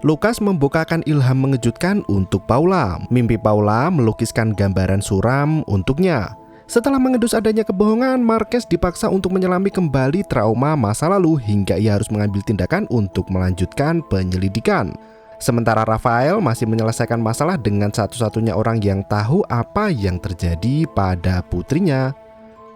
Lukas membukakan ilham mengejutkan untuk Paula. Mimpi Paula melukiskan gambaran suram untuknya. Setelah mengendus adanya kebohongan, Marquez dipaksa untuk menyelami kembali trauma masa lalu hingga ia harus mengambil tindakan untuk melanjutkan penyelidikan. Sementara Rafael masih menyelesaikan masalah dengan satu-satunya orang yang tahu apa yang terjadi pada putrinya.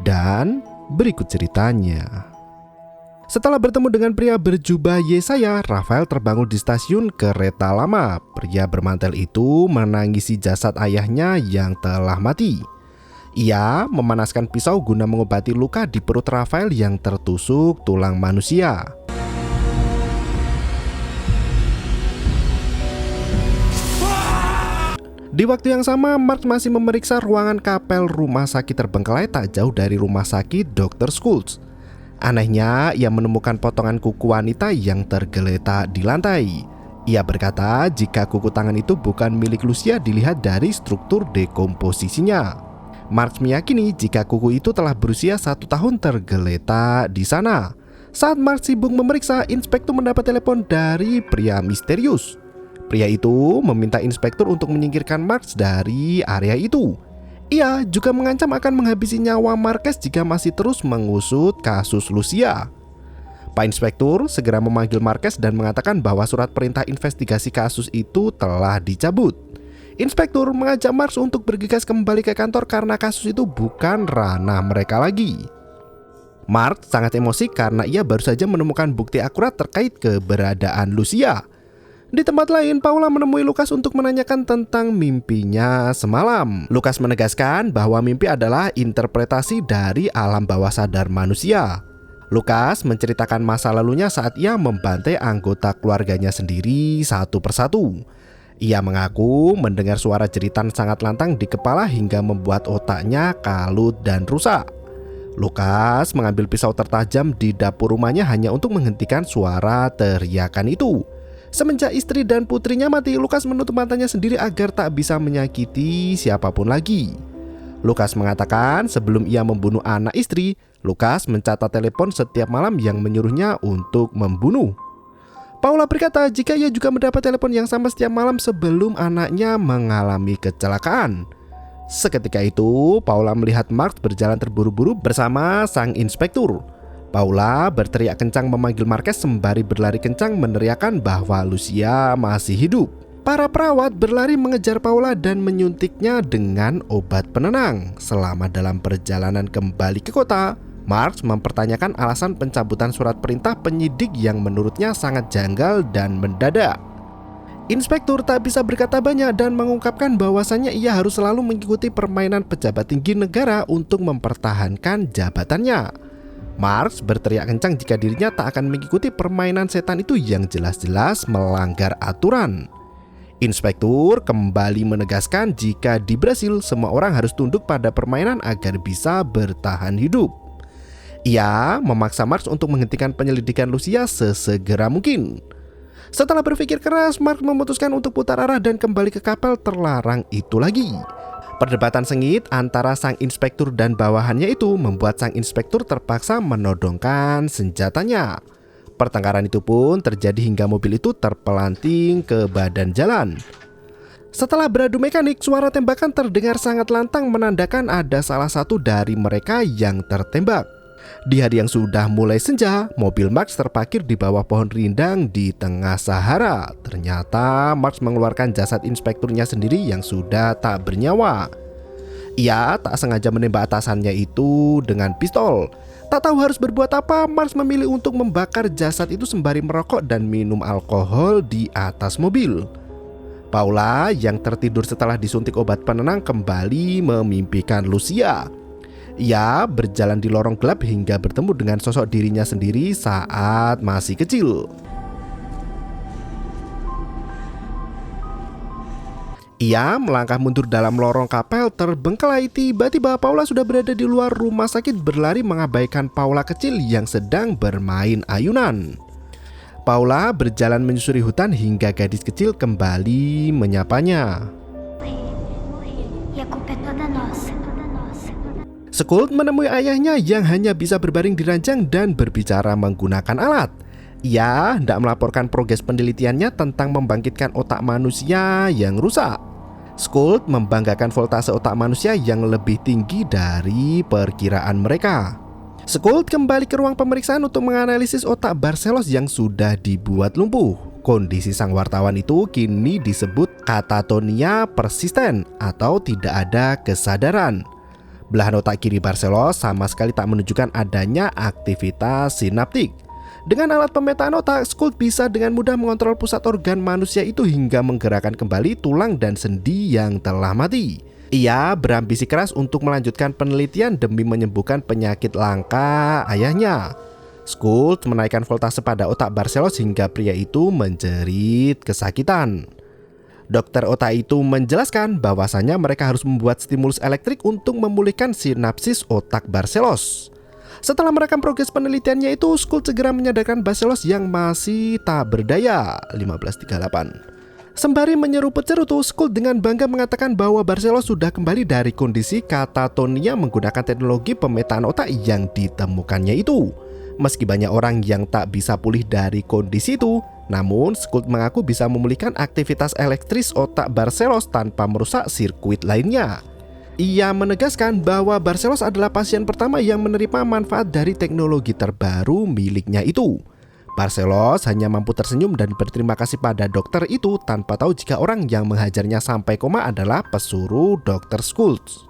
Dan berikut ceritanya. Setelah bertemu dengan pria berjubah Yesaya, Rafael terbangun di stasiun kereta lama. Pria bermantel itu menangisi jasad ayahnya yang telah mati. Ia memanaskan pisau guna mengobati luka di perut Rafael yang tertusuk tulang manusia. Di waktu yang sama, Mark masih memeriksa ruangan kapel rumah sakit terbengkalai tak jauh dari rumah sakit Dr. Schultz. Anehnya, ia menemukan potongan kuku wanita yang tergeletak di lantai. Ia berkata jika kuku tangan itu bukan milik Lucia dilihat dari struktur dekomposisinya. Mark meyakini jika kuku itu telah berusia 1 tahun tergeletak di sana. Saat Mark sibuk memeriksa, inspektur mendapat telepon dari pria misterius. Pria itu meminta inspektur untuk menyingkirkan Mark dari area itu. Ia juga mengancam akan menghabisi nyawa Marquez jika masih terus mengusut kasus Lucia. Pak Inspektur segera memanggil Marquez dan mengatakan bahwa surat perintah investigasi kasus itu telah dicabut. Inspektur mengajak Mark untuk bergegas kembali ke kantor karena kasus itu bukan ranah mereka lagi. Mark sangat emosi karena ia baru saja menemukan bukti akurat terkait keberadaan Lucia. Di tempat lain, Paula menemui Lukas untuk menanyakan tentang mimpinya semalam. Lukas menegaskan bahwa mimpi adalah interpretasi dari alam bawah sadar manusia. Lukas menceritakan masa lalunya saat ia membantai anggota keluarganya sendiri satu persatu. Ia mengaku mendengar suara jeritan sangat lantang di kepala hingga membuat otaknya kalut dan rusak. Lukas mengambil pisau tertajam di dapur rumahnya hanya untuk menghentikan suara teriakan itu. Semenjak istri dan putrinya mati, Lukas menutup matanya sendiri agar tak bisa menyakiti siapapun lagi. Lukas mengatakan sebelum ia membunuh anak istri, Lukas mencatat telepon setiap malam yang menyuruhnya untuk membunuh. Paula berkata jika ia juga mendapat telepon yang sama setiap malam sebelum anaknya mengalami kecelakaan. Seketika itu, Paula melihat Mark berjalan terburu-buru bersama sang inspektur. Paula berteriak kencang memanggil Marquez sembari berlari kencang meneriakkan bahwa Lucia masih hidup. Para perawat berlari mengejar Paula dan menyuntiknya dengan obat penenang. Selama dalam perjalanan kembali ke kota, Mark mempertanyakan alasan pencabutan surat perintah penyidik yang menurutnya sangat janggal dan mendadak. Inspektur tak bisa berkata banyak dan mengungkapkan bahwasannya ia harus selalu mengikuti permainan pejabat tinggi negara untuk mempertahankan jabatannya. Marx berteriak kencang jika dirinya tak akan mengikuti permainan setan itu yang jelas-jelas melanggar aturan. Inspektur kembali menegaskan jika di Brasil semua orang harus tunduk pada permainan agar bisa bertahan hidup. Ia memaksa Marx untuk menghentikan penyelidikan Lucia sesegera mungkin. Setelah berpikir keras, Mark memutuskan untuk putar arah dan kembali ke kapel terlarang itu lagi. Perdebatan sengit antara sang inspektur dan bawahannya itu membuat sang inspektur terpaksa menodongkan senjatanya. Pertengkaran itu pun terjadi hingga mobil itu terpelanting ke badan jalan. Setelah beradu mekanik, suara tembakan terdengar sangat lantang menandakan ada salah satu dari mereka yang tertembak. Di hari yang sudah mulai senja, mobil Marx terparkir di bawah pohon rindang di tengah Sahara. Ternyata Marx mengeluarkan jasad inspekturnya sendiri yang sudah tak bernyawa. Ia tak sengaja menembak atasannya itu dengan pistol. Tak tahu harus berbuat apa, Marx memilih untuk membakar jasad itu sembari merokok dan minum alkohol di atas mobil. Paula yang tertidur setelah disuntik obat penenang kembali memimpikan Lucia. Ia berjalan di lorong gelap hingga bertemu dengan sosok dirinya sendiri saat masih kecil. Ia melangkah mundur dalam lorong kapel terbengkalai. Tiba-tiba Paula sudah berada di luar rumah sakit berlari mengabaikan Paula kecil yang sedang bermain ayunan. Paula berjalan menyusuri hutan hingga gadis kecil kembali menyapanya. Schultz menemui ayahnya yang hanya bisa berbaring di ranjang dan berbicara menggunakan alat. Ia hendak melaporkan progres penelitiannya tentang membangkitkan otak manusia yang rusak. Schultz membanggakan voltase otak manusia yang lebih tinggi dari perkiraan mereka. Schultz kembali ke ruang pemeriksaan untuk menganalisis otak Barcelos yang sudah dibuat lumpuh. Kondisi sang wartawan itu kini disebut katatonia persisten atau tidak ada kesadaran. Belahan otak kiri Barcelos sama sekali tak menunjukkan adanya aktivitas sinaptik. Dengan alat pemetaan otak, Schultz bisa dengan mudah mengontrol pusat organ manusia itu hingga menggerakkan kembali tulang dan sendi yang telah mati. Ia berambisi keras untuk melanjutkan penelitian demi menyembuhkan penyakit langka ayahnya. Schultz menaikkan voltase pada otak Barcelos hingga pria itu menjerit kesakitan. Dokter otak itu menjelaskan bahwasannya mereka harus membuat stimulus elektrik untuk memulihkan sinapsis otak Barcelos. Setelah merekam progres penelitiannya itu, Schultz segera menyadarkan Barcelos yang masih tak berdaya. 1538. Sembari menyeruput cerutu, Schultz dengan bangga mengatakan bahwa Barcelos sudah kembali dari kondisi katatonia menggunakan teknologi pemetaan otak yang ditemukannya itu. Meski banyak orang yang tak bisa pulih dari kondisi itu, namun Schultz mengaku bisa memulihkan aktivitas elektris otak Barcelos tanpa merusak sirkuit lainnya. Ia menegaskan bahwa Barcelos adalah pasien pertama yang menerima manfaat dari teknologi terbaru miliknya itu. Barcelos hanya mampu tersenyum dan berterima kasih pada dokter itu tanpa tahu jika orang yang menghajarnya sampai koma adalah pesuruh Dr. Schultz.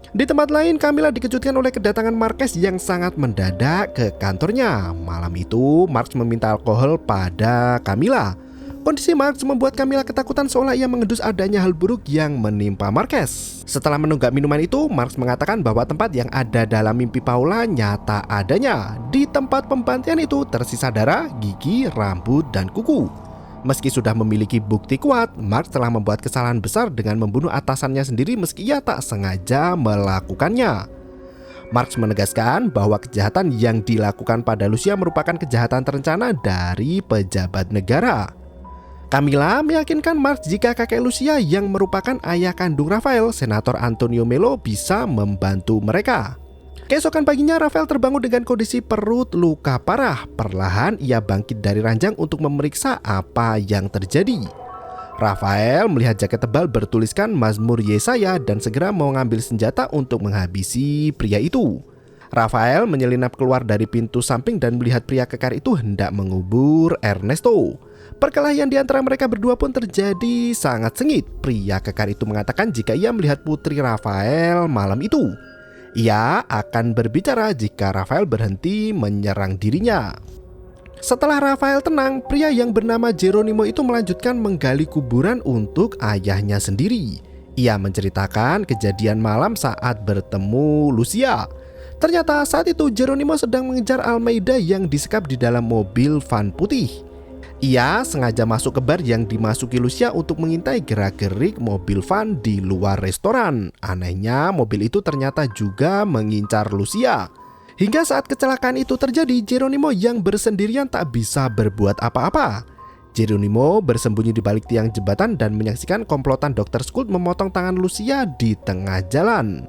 Di tempat lain, Camilla dikejutkan oleh kedatangan Marquez yang sangat mendadak ke kantornya. Malam itu, Marx meminta alkohol pada Camilla. Kondisi Marx membuat Camilla ketakutan seolah ia mengendus adanya hal buruk yang menimpa Marquez. Setelah menunggak minuman itu, Marx mengatakan bahwa tempat yang ada dalam mimpi Paula nyata adanya. Di tempat pembantian itu tersisa darah, gigi, rambut, dan kuku. Meski sudah memiliki bukti kuat, Marx telah membuat kesalahan besar dengan membunuh atasannya sendiri meski ia tak sengaja melakukannya. Marx menegaskan bahwa kejahatan yang dilakukan pada Lucia merupakan kejahatan terencana dari pejabat negara. Camilla meyakinkan Marx jika kakek Lucia yang merupakan ayah kandung Rafael, Senator Antonio Melo, bisa membantu mereka. Keesokan paginya, Rafael terbangun dengan kondisi perut luka parah. Perlahan ia bangkit dari ranjang untuk memeriksa apa yang terjadi. Rafael melihat jaket tebal bertuliskan Mazmur Yesaya dan segera mau mengambil senjata untuk menghabisi pria itu. Rafael menyelinap keluar dari pintu samping dan melihat pria kekar itu hendak mengubur Ernesto. Perkelahian di antara mereka berdua pun terjadi sangat sengit. Pria kekar itu mengatakan jika ia melihat putri Rafael malam itu, ia akan berbicara jika Rafael berhenti menyerang dirinya. Setelah Rafael tenang, pria yang bernama Geronimo itu melanjutkan menggali kuburan untuk ayahnya sendiri. Ia menceritakan kejadian malam saat bertemu Lucia. Ternyata saat itu Geronimo sedang mengejar Almeida yang disekap di dalam mobil van putih. Ia sengaja masuk ke bar yang dimasuki Lucia untuk mengintai gerak-gerik mobil van di luar restoran. Anehnya, mobil itu ternyata juga mengincar Lucia. Hingga saat kecelakaan itu terjadi, Geronimo yang bersendirian tak bisa berbuat apa-apa. Geronimo bersembunyi di balik tiang jembatan dan menyaksikan komplotan Dr. Schultz memotong tangan Lucia di tengah jalan.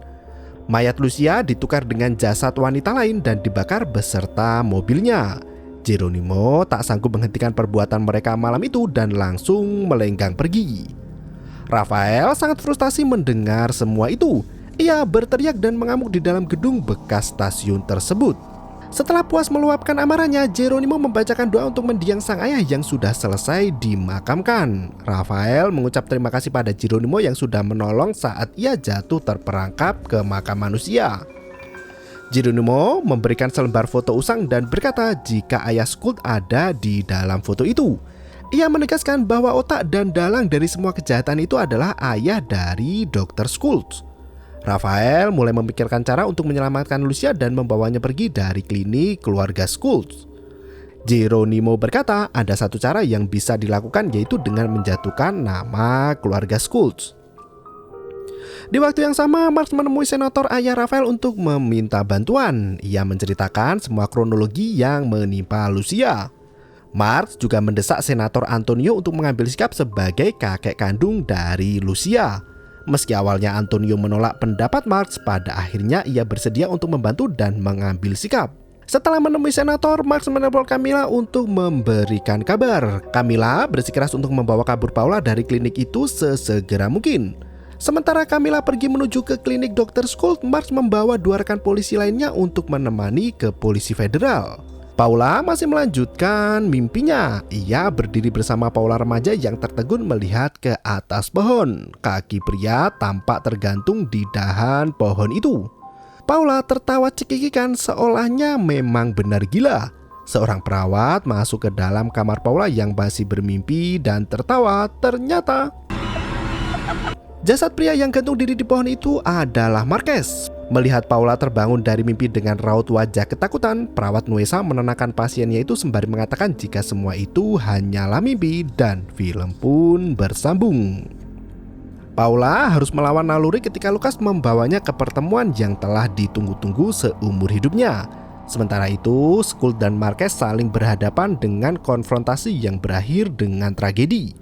Mayat Lucia ditukar dengan jasad wanita lain dan dibakar beserta mobilnya. Geronimo tak sanggup menghentikan perbuatan mereka malam itu dan langsung melenggang pergi. Rafael sangat frustasi mendengar semua itu. Ia berteriak dan mengamuk di dalam gedung bekas stasiun tersebut. Setelah puas meluapkan amarahnya, Geronimo membacakan doa untuk mendiang sang ayah yang sudah selesai dimakamkan. Rafael mengucap terima kasih pada Geronimo yang sudah menolong saat ia jatuh terperangkap ke makam manusia. Geronimo memberikan selembar foto usang dan berkata jika ayah Schultz ada di dalam foto itu. Ia menegaskan bahwa otak dan dalang dari semua kejahatan itu adalah ayah dari Dr. Schultz. Rafael mulai memikirkan cara untuk menyelamatkan Lucia dan membawanya pergi dari klinik keluarga Schultz. Geronimo berkata ada satu cara yang bisa dilakukan, yaitu dengan menjatuhkan nama keluarga Schultz. Di waktu yang sama, Marx menemui senator ayah Rafael untuk meminta bantuan. Ia menceritakan semua kronologi yang menimpa Lucia. Marx juga mendesak senator Antonio untuk mengambil sikap sebagai kakek kandung dari Lucia. Meski awalnya Antonio menolak pendapat Marx, pada akhirnya ia bersedia untuk membantu dan mengambil sikap. Setelah menemui senator, Marx menelpon Camilla untuk memberikan kabar. Camilla bersikeras untuk membawa kabur Paula dari klinik itu sesegera mungkin. Sementara Camilla pergi menuju ke klinik Dr. Schultz, Marx membawa 2 rekan polisi lainnya untuk menemani ke polisi federal. Paula masih melanjutkan mimpinya. Ia berdiri bersama Paula remaja yang tertegun melihat ke atas pohon. Kaki pria tampak tergantung di dahan pohon itu. Paula tertawa cekikikan seolahnya memang benar gila. Seorang perawat masuk ke dalam kamar Paula yang masih bermimpi dan tertawa. Ternyata jasad pria yang gantung diri di pohon itu adalah Marquez. Melihat Paula terbangun dari mimpi dengan raut wajah ketakutan, perawat Nuesa menenangkan pasiennya itu sembari mengatakan jika semua itu hanyalah mimpi, dan film pun bersambung. Paula harus melawan naluri ketika Lukas membawanya ke pertemuan yang telah ditunggu-tunggu seumur hidupnya. Sementara itu, Schultz dan Marquez saling berhadapan dengan konfrontasi yang berakhir dengan tragedi.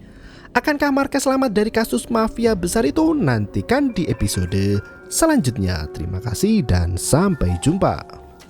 Akankah Marquez selamat dari kasus mafia besar itu? Nantikan di episode selanjutnya. Terima kasih dan sampai jumpa.